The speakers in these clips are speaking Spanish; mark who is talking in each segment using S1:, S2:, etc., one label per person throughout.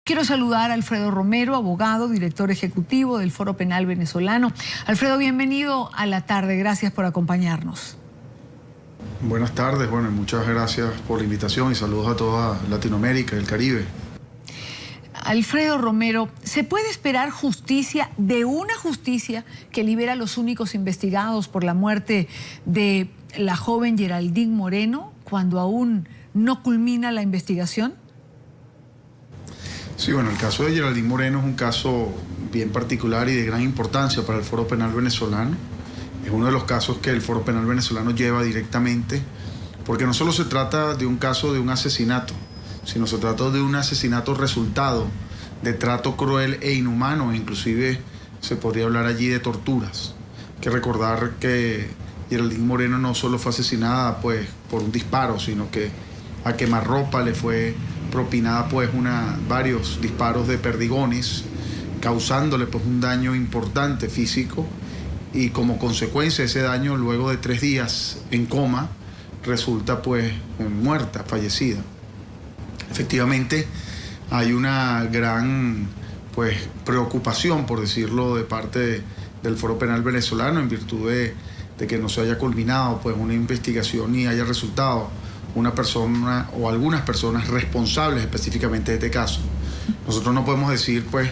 S1: Quiero saludar a Alfredo Romero, abogado, director ejecutivo del Foro Penal Venezolano. Alfredo, bienvenido a la tarde. Gracias por acompañarnos.
S2: Buenas tardes, bueno, y muchas gracias por la invitación y saludos a toda Latinoamérica y el Caribe.
S1: Alfredo Romero, ¿se puede esperar justicia de una justicia que libera a los únicos investigados por la muerte de la joven Geraldine Moreno cuando aún no culmina la investigación?
S2: Sí, bueno, el caso de Geraldine Moreno es un caso bien particular y de gran importancia para el Foro Penal Venezolano. Es uno de los casos que el Foro Penal Venezolano lleva directamente, porque no solo se trata de un caso de un asesinato, sino se trata de un asesinato resultado de trato cruel e inhumano, e inclusive se podría hablar allí de torturas. Hay que recordar que Geraldine Moreno no solo fue asesinada pues, por un disparo, sino que a quemarropa le fue propinada pues varios disparos de perdigones, causándole pues un daño importante físico, y como consecuencia de ese daño, luego de 3 días en coma, resulta pues muerta, fallecida. Efectivamente, hay una gran pues preocupación, por decirlo, de parte del Foro Penal Venezolano en virtud de que no se haya culminado pues una investigación y haya resultado una persona o algunas personas responsables específicamente de este caso. Nosotros no podemos decir pues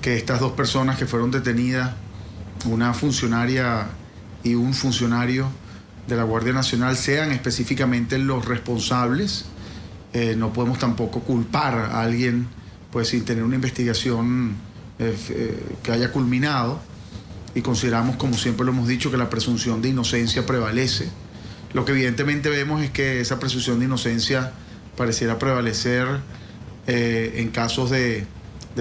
S2: que estas 2 personas que fueron detenidas, una funcionaria y un funcionario de la Guardia Nacional, sean específicamente los responsables. No podemos tampoco culpar a alguien pues sin tener una investigación que haya culminado, y consideramos, como siempre lo hemos dicho, que la presunción de inocencia prevalece. Lo que evidentemente vemos es que esa presunción de inocencia pareciera prevalecer en casos de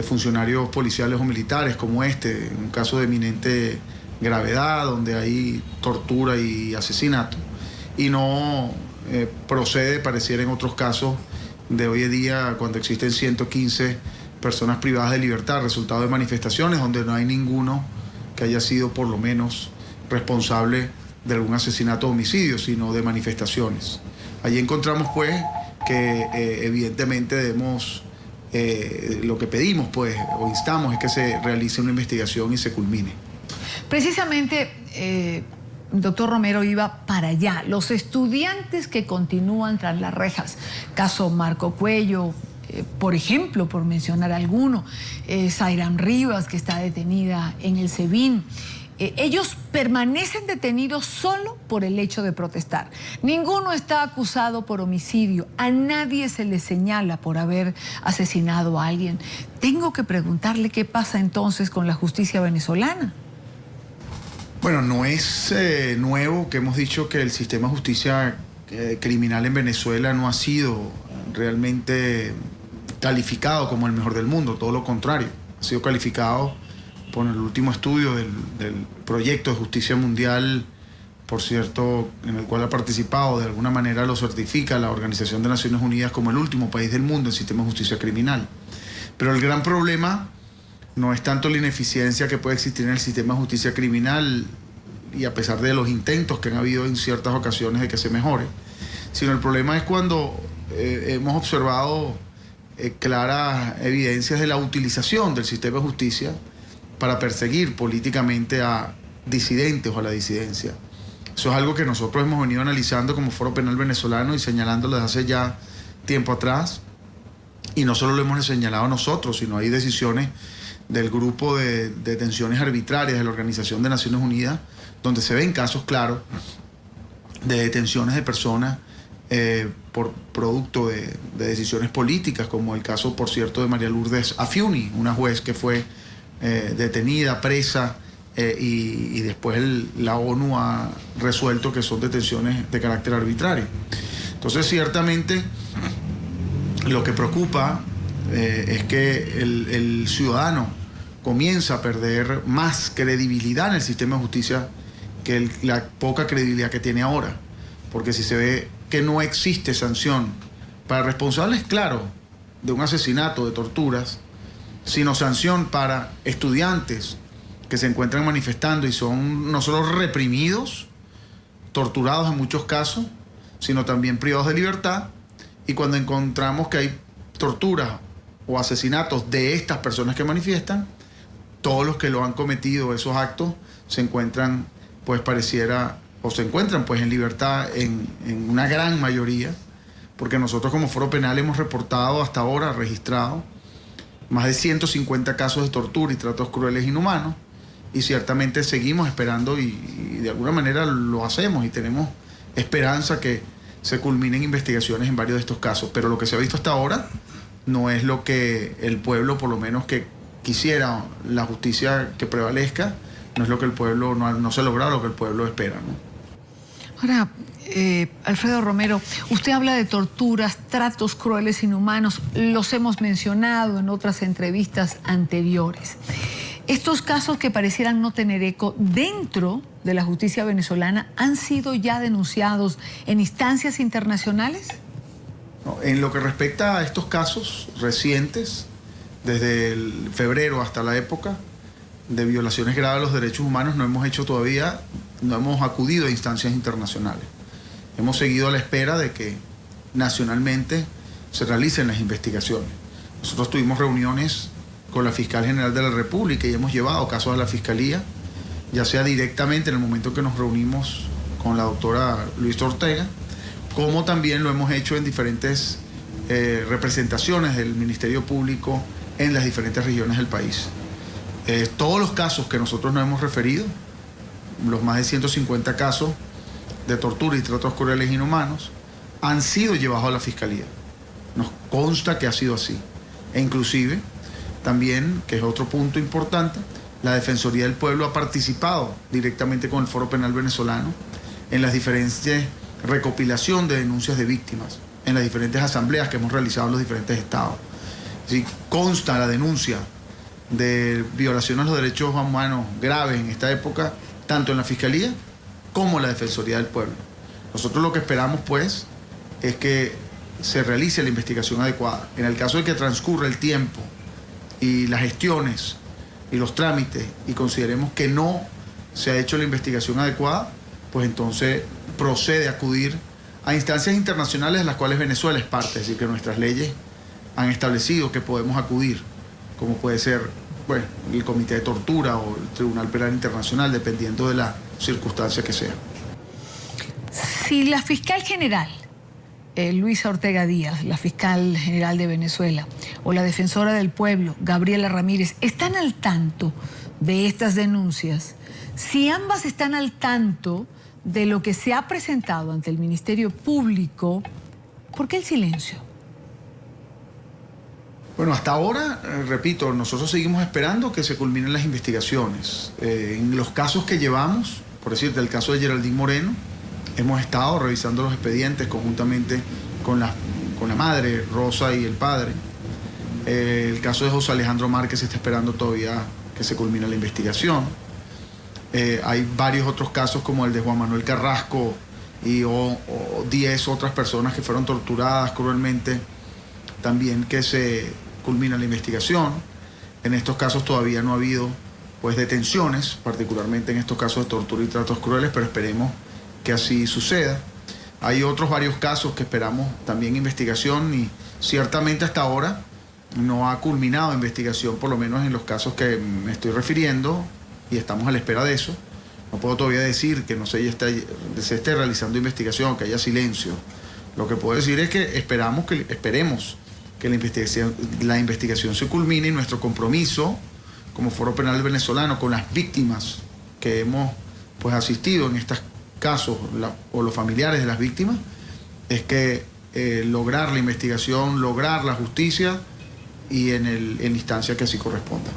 S2: funcionarios policiales o militares como este, en un caso de eminente gravedad, donde hay tortura y asesinato, y no procede, pareciera en otros casos de hoy en día, cuando existen 115 personas privadas de libertad, resultado de manifestaciones donde no hay ninguno que haya sido por lo menos responsable de algún asesinato o homicidio, sino de manifestaciones. Allí encontramos pues que evidentemente debemos, lo que pedimos pues o instamos es que se realice una investigación y se culmine.
S1: Precisamente, doctor Romero, iba para allá. Los estudiantes que continúan tras las rejas, caso Marco Cuello, por ejemplo, por mencionar alguno, Zairam Rivas, que está detenida en el SEBIN, ellos permanecen detenidos solo por el hecho de protestar. Ninguno está acusado por homicidio. A nadie se le señala por haber asesinado a alguien. Tengo que preguntarle qué pasa entonces con la justicia venezolana.
S2: Bueno, no es nuevo que hemos dicho que el sistema de justicia criminal en Venezuela no ha sido realmente calificado como el mejor del mundo. Todo lo contrario, ha sido calificado por el último estudio del proyecto de justicia mundial, por cierto, en el cual ha participado, de alguna manera lo certifica la Organización de Naciones Unidas como el último país del mundo en sistema de justicia criminal. Pero el gran problema no es tanto la ineficiencia que puede existir en el sistema de justicia criminal, y a pesar de los intentos que han habido en ciertas ocasiones de que se mejore, sino el problema es cuando hemos observado claras evidencias de la utilización del sistema de justicia para perseguir políticamente a disidentes o a la disidencia. Eso es algo que nosotros hemos venido analizando como Foro Penal Venezolano y señalando desde hace ya tiempo atrás. Y no solo lo hemos señalado nosotros, sino hay decisiones del grupo de detenciones arbitrarias de la Organización de Naciones Unidas, donde se ven casos claros de detenciones de personas por producto de decisiones políticas, como el caso, por cierto, de María Lourdes Afiuni, una juez que fue detenida, presa, y después la ONU ha resuelto que son detenciones de carácter arbitrario. Entonces, ciertamente, lo que preocupa es que el ciudadano comienza a perder más credibilidad en el sistema de justicia que la poca credibilidad que tiene ahora. Porque si se ve que no existe sanción para responsables, claro, de un asesinato, de torturas, sino sanción para estudiantes que se encuentran manifestando y son no solo reprimidos, torturados en muchos casos, sino también privados de libertad. Y cuando encontramos que hay torturas o asesinatos de estas personas que manifiestan, todos los que lo han cometido, esos actos, se encuentran, pues pareciera, o se encuentran pues en libertad en una gran mayoría, porque nosotros como Foro Penal hemos reportado hasta ahora, registrado, más de 150 casos de tortura y tratos crueles e inhumanos, y ciertamente seguimos esperando y de alguna manera lo hacemos y tenemos esperanza que se culminen investigaciones en varios de estos casos, pero lo que se ha visto hasta ahora no es lo que el pueblo, por lo menos que quisiera la justicia que prevalezca, no es lo que el pueblo, no se ha logrado lo que el pueblo espera, ¿no?
S1: Ahora, Alfredo Romero, usted habla de torturas, tratos crueles, inhumanos, los hemos mencionado en otras entrevistas anteriores. Estos casos que parecieran no tener eco dentro de la justicia venezolana, ¿han sido ya denunciados en instancias internacionales?
S2: No, en lo que respecta a estos casos recientes, desde el febrero hasta la época, de violaciones graves a los derechos humanos, no hemos acudido a instancias internacionales. Hemos seguido a la espera de que nacionalmente se realicen las investigaciones. Nosotros tuvimos reuniones con la Fiscal General de la República y hemos llevado casos a la Fiscalía, ya sea directamente en el momento que nos reunimos con la doctora Luisa Ortega, como también lo hemos hecho en diferentes representaciones del Ministerio Público en las diferentes regiones del país. Todos los casos que nosotros nos hemos referido, los más de 150 casos de tortura y tratos crueles e inhumanos, han sido llevados a la Fiscalía. Nos consta que ha sido así. E inclusive, también, que es otro punto importante, la Defensoría del Pueblo ha participado directamente con el Foro Penal Venezolano en las diferentes recopilación de denuncias de víctimas, en las diferentes asambleas que hemos realizado en los diferentes estados. Si consta la denuncia de violaciones a los derechos humanos graves en esta época, tanto en la Fiscalía como en la Defensoría del Pueblo. Nosotros lo que esperamos, pues, es que se realice la investigación adecuada. En el caso de que transcurra el tiempo y las gestiones y los trámites y consideremos que no se ha hecho la investigación adecuada, pues entonces procede a acudir a instancias internacionales de las cuales Venezuela es parte, es decir, que nuestras leyes han establecido que podemos acudir, como puede ser, bueno, el Comité de Tortura o el Tribunal Penal Internacional, dependiendo de la circunstancia que sea.
S1: Si la fiscal general, Luisa Ortega Díaz, la fiscal general de Venezuela, o la defensora del pueblo, Gabriela Ramírez, están al tanto de estas denuncias, si ambas están al tanto de lo que se ha presentado ante el Ministerio Público, ¿por qué el silencio?
S2: Bueno, hasta ahora, repito, nosotros seguimos esperando que se culminen las investigaciones. En los casos que llevamos, por decirte, el caso de Geraldine Moreno, hemos estado revisando los expedientes conjuntamente con la madre, Rosa, y el padre. El caso de José Alejandro Márquez se está esperando todavía que se culmine la investigación. Hay varios otros casos como el de Juan Manuel Carrasco o 10 otras personas que fueron torturadas cruelmente, también que se culmina la investigación. En estos casos todavía no ha habido, pues, detenciones, particularmente en estos casos de tortura y tratos crueles, pero esperemos que así suceda. Hay otros varios casos que esperamos también investigación y ciertamente hasta ahora no ha culminado investigación, por lo menos en los casos que me estoy refiriendo, y estamos a la espera de eso. No puedo todavía decir que no se esté realizando investigación, que haya silencio. Lo que puedo decir es que esperemos que la investigación se culmine, y nuestro compromiso como Foro Penal Venezolano con las víctimas que hemos, pues, asistido en estos casos, o los familiares de las víctimas, es que lograr la investigación, lograr la justicia y en instancia que así corresponda.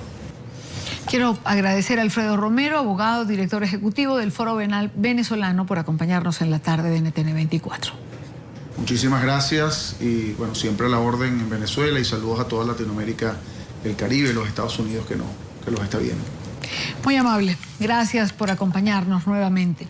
S1: Quiero agradecer a Alfredo Romero, abogado, director ejecutivo del Foro Penal Venezolano, por acompañarnos en la tarde de NTN 24.
S2: Muchísimas gracias y, bueno, siempre a la orden en Venezuela, y saludos a toda Latinoamérica, el Caribe y los Estados Unidos que los está viendo.
S1: Muy amable. Gracias por acompañarnos nuevamente.